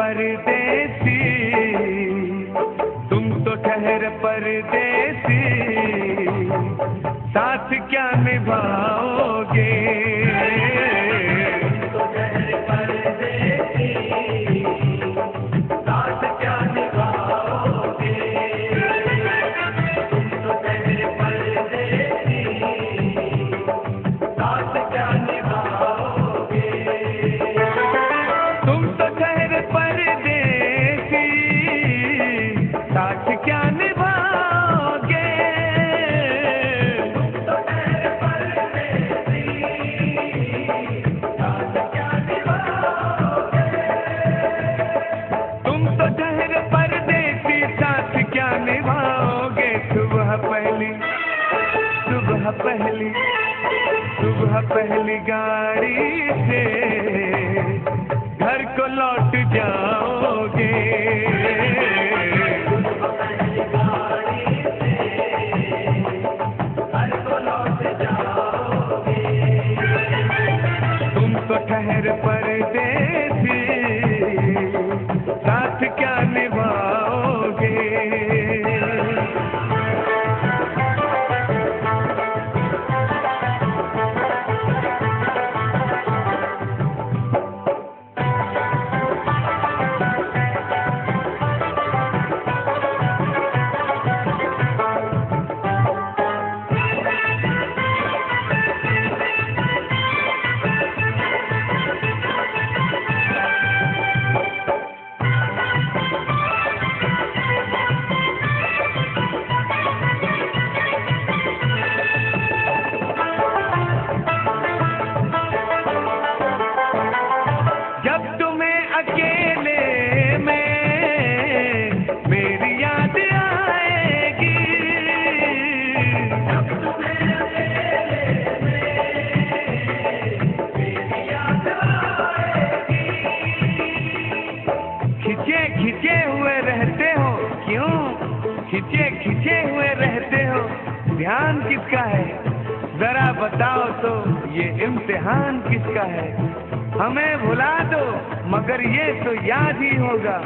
परदेसी, तुम तो ठहर परदेसी, साथ क्या निभाओगे? सुबह पहली गाड़ी से घर को लौट जाओगे। तुम तो ठहर परदेसी, साथ क्या निभाओगे? खिंचे हुए रहते हो, ध्यान किसका है? जरा बताओ तो ये इम्तिहान किसका है? हमें भुला दो मगर ये तो याद ही होगा,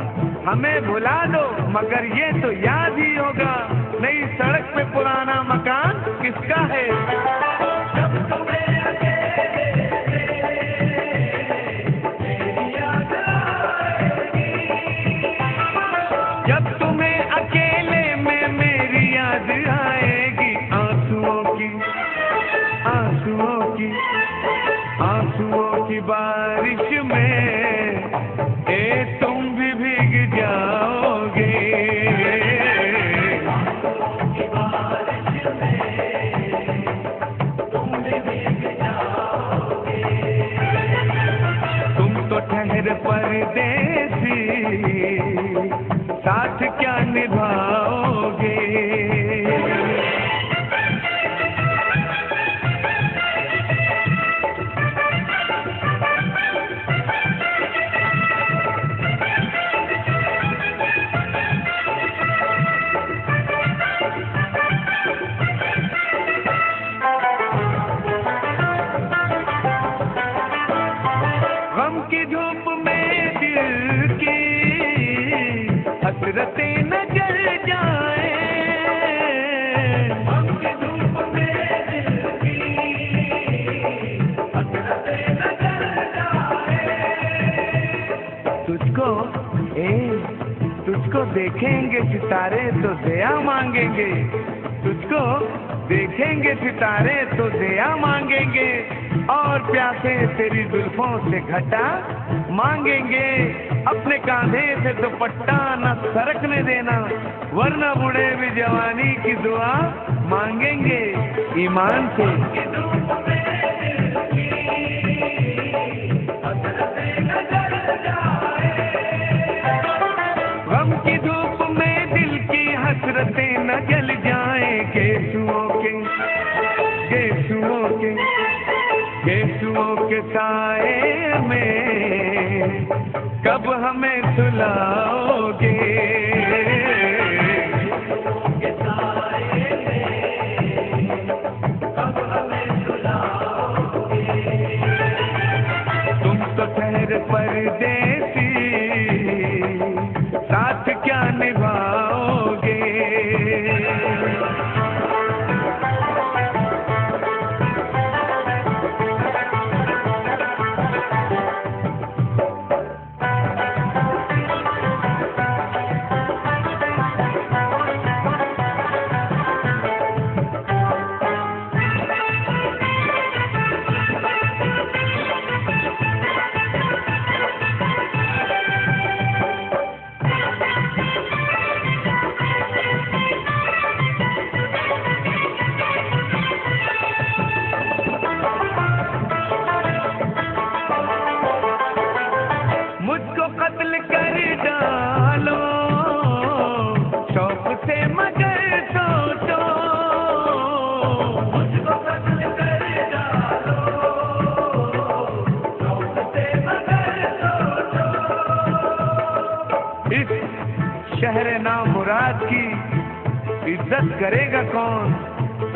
हमें भुला दो मगर ये तो याद ही होगा। नई सड़क पे पुराना मकान किसका है? जब तुम्हें अकेले में मेरी याद आएगी, आंसुओं की बारिश में तुम भी भीग जाओगे। तुम तो ठहर परदेसी, साथ क्या निभाओगे? गम की धूप में दिल की हसरतें न जल जाए, गम की धूप में दिल की हसरतें न जल जाए। तुझको देखेंगे सितारे तो दया मांगेंगे, तुझको देखेंगे सितारे तो दया मांगेंगे, और प्यासे तेरी जुल्फों से घटा मांगेंगे। अपने कांधे से दुपट्टा न सरकने देना, वरना बूढ़े भी जवानी की दुआ मांगेंगे ईमान से। गम की धूप में दिल की हसरतें न जल जाए, गेसुओं के साए में कब हमें सुलाओगे? तुम तो ठहर परदेसी, बात की इज्जत करेगा कौन?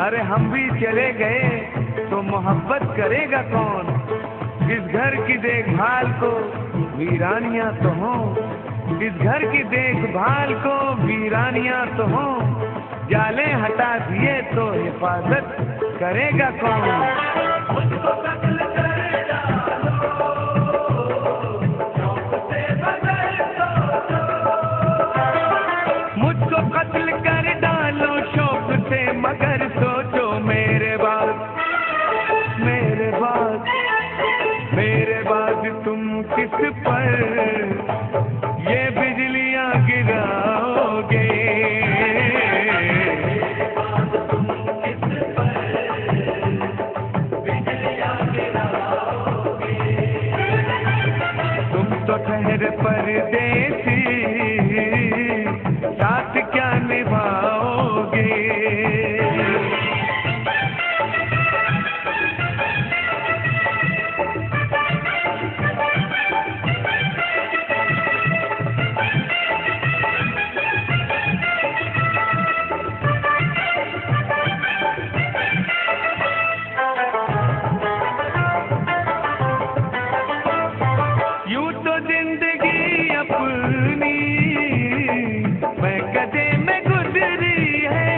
अरे हम भी चले गए तो मोहब्बत करेगा कौन? इस घर की देखभाल को वीरानियां तो हों, इस घर की देखभाल को वीरानियां तो हों, जाले हटा दिए तो हिफाजत करेगा कौन? मुझको कत्ल कर डालो, शौक से बगैर मुझको कत्ल कर डालो शौक से मगर सोचो मेरे बाद, मेरे बाद, मेरे बाद तुम किस पर ये बिजलियां गिराओगे? तुम किस पर बिजलियां गिराओगे? तुम तो ठहर परदेसी, साथ क्या निभाओगे? यूं तो जिंदगी अपनी मैं कदे में गुजरी है,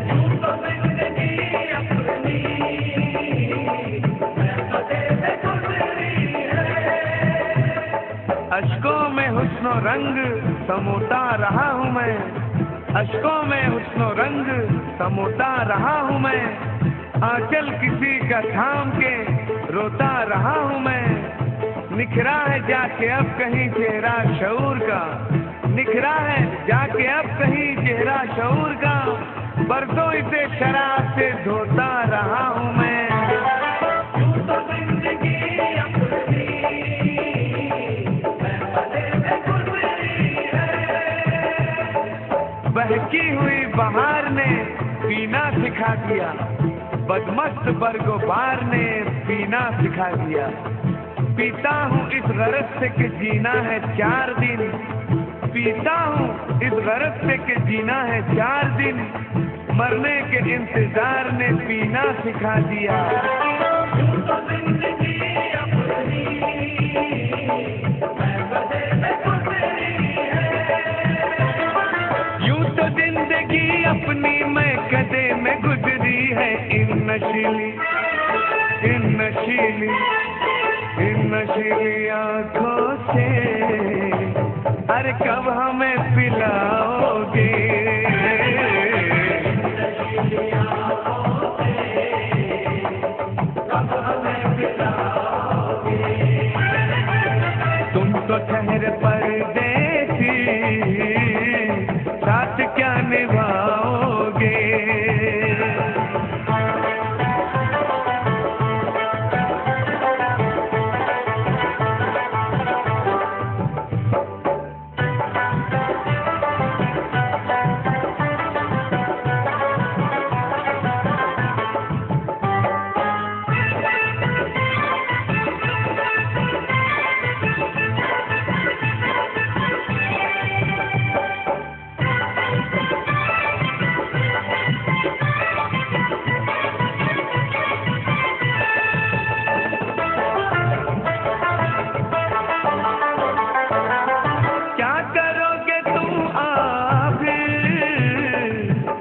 यूं तो जिंदगी अपनी मैं कदे में गुजरी है। अश्कों में हुस्नो रंग समोता रहा हूँ मैं, अश्कों में हुस्नो रंग समोता रहा हूँ मैं, आंचल किसी का थाम के रोता रहा हूँ मैं। निखरा है जाके अब कहीं चेहरा शऊर का, निखरा है जाके अब कहीं चेहरा शऊर का, बरसों इसे शराब से धोता रहा हूँ मैं। यूं तो जिंदगी अपनी मैं बदे में गुजरी है। बहकी हुई बहार ने पीना सिखा दिया, बदमस्त बरगोबार ने पीना सिखा दिया। पीता हूँ इस गरज से कि जीना है 4 दिन, पीता हूँ इस गरज से कि जीना है 4 दिन, मरने के इंतजार ने पीना सिखा दिया। यूं तो जिंदगी अपनी मैं बदे में गुजरी है, यूं तो जिंदगी अपनी मैं कदे में गुजरी है। इन नशीली, इन नशीली, इन नशीली आँखों से अरे कब हमें पिलाओगे? नशीली आँखों से कब हमें पिलाओगे? तुम तो ठहर परदेसी, साथ क्या निभाओगे?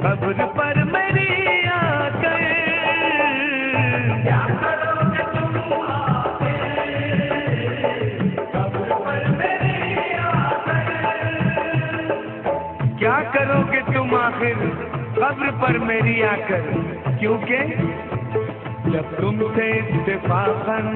कब्र पर मेरी आकर क्या करोगे तुम आकर? कब्र पर मेरी आकर क्या करोगे तुम आखिर कब्र पर मेरी आकर? क्योंकि जब तुमसे इत्तेफाकन,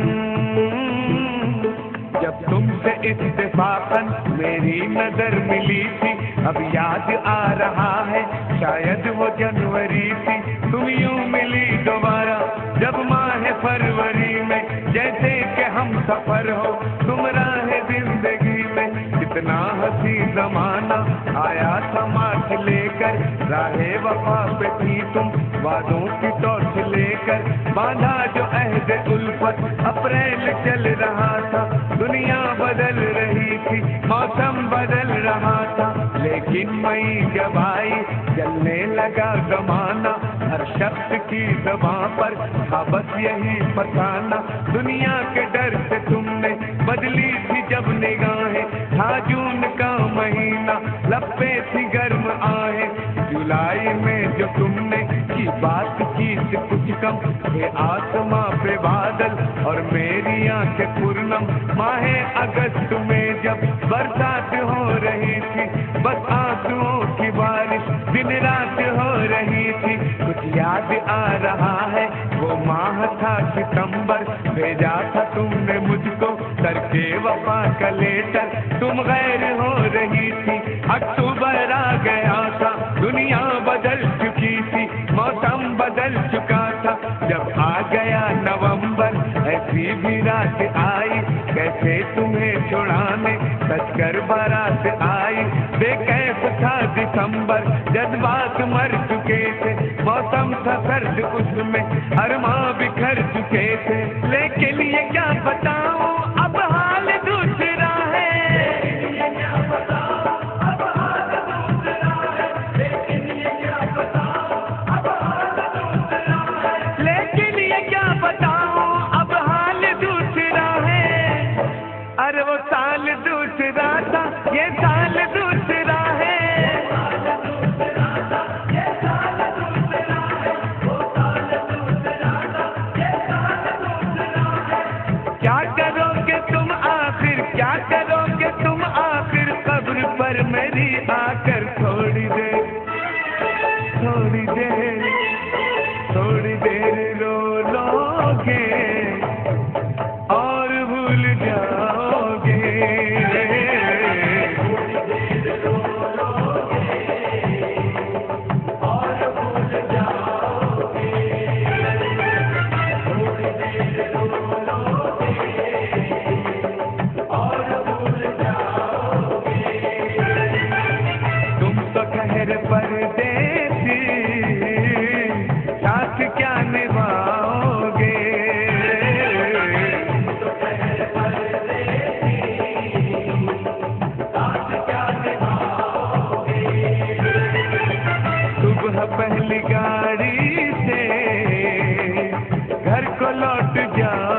जब तुमसे इत्तेफाकन मेरी नजर मिली थी, अब याद आ रहा है शायद वो जनवरी थी। तुम यूं मिली दोबारा जब माह फरवरी में, जैसे कि हम सफर हो तुम राह जिंदगी में। कितना हंसी जमाना आया था माथ लेकर, राहे वफा पे थी तुम वादों की टॉर्च लेकर। बांधा जो अहद उल्फत अप्रैल चल रहा था, दुनिया बदल रही थी, मौसम बदल रहा था, लेकिन चिन्मयी जब आई जलने लगा जमाना, हर शब्द की ज़बां पर था बस यही फसाना। दुनिया के डर से तुमने बदली थी जब निगाहें, था जून का महीना लब पे थी गर्म आहें। जुलाई में जो तुमने की बात की थी कुछ कम, थे आसमां पे बादल और मेरी आंखें पूर्णम। माहे अगस्त में जब बरसात हो रही थी, बस आंसुओं की बारिश दिन रात हो रही थी। कुछ याद आ रहा है वो माह था सितंबर, भेजा था तुमने मुझको करके वफा का लेटर। तुम गैर हो रही थी, अक्टूबर आ गया था, दुनिया बदल चुकी थी, मौसम बदल चुका था। जब आ गया नवंबर ऐसी भी रात आई, कैसे तुम्हें छुड़ाने सचकर बारात आई। बेकैफ था दिसंबर, जज्बात मर चुके थे, मौसम था सर्द उसमें अरमां बिखर चुके थे। लेकिन ये क्या बताऊं अब हाल दूसरा है, लेकिन ये क्या बताऊं अब हाल दूसरा है, लेकिन ये क्या बताऊं अब हाल दूसरा है, लेकिन ये क्या बताऊं अब हाल दूसरा है। अरे वो साल दूसरा था, ये साल दूसरा है, क्या करोगे तुम आखिर, क्या करोगे तुम आखिर, कब्र पर मेरी आकर थोड़ी देर, थोड़ी देर, थोड़ी देर रो लोगे और भूल जाओगे, थोड़ी देर रो लोगे और भूल जाओगे, थोड़ी देर रो लोगे और भूल जाओगे। तुम तो ठहर परदेसी, साथ क्या निभाओगे, तुम तो ठहर परदेसी, साथ क्या निभाओगे। सुबह पहली गाड़ी से घर को लौट जाओ,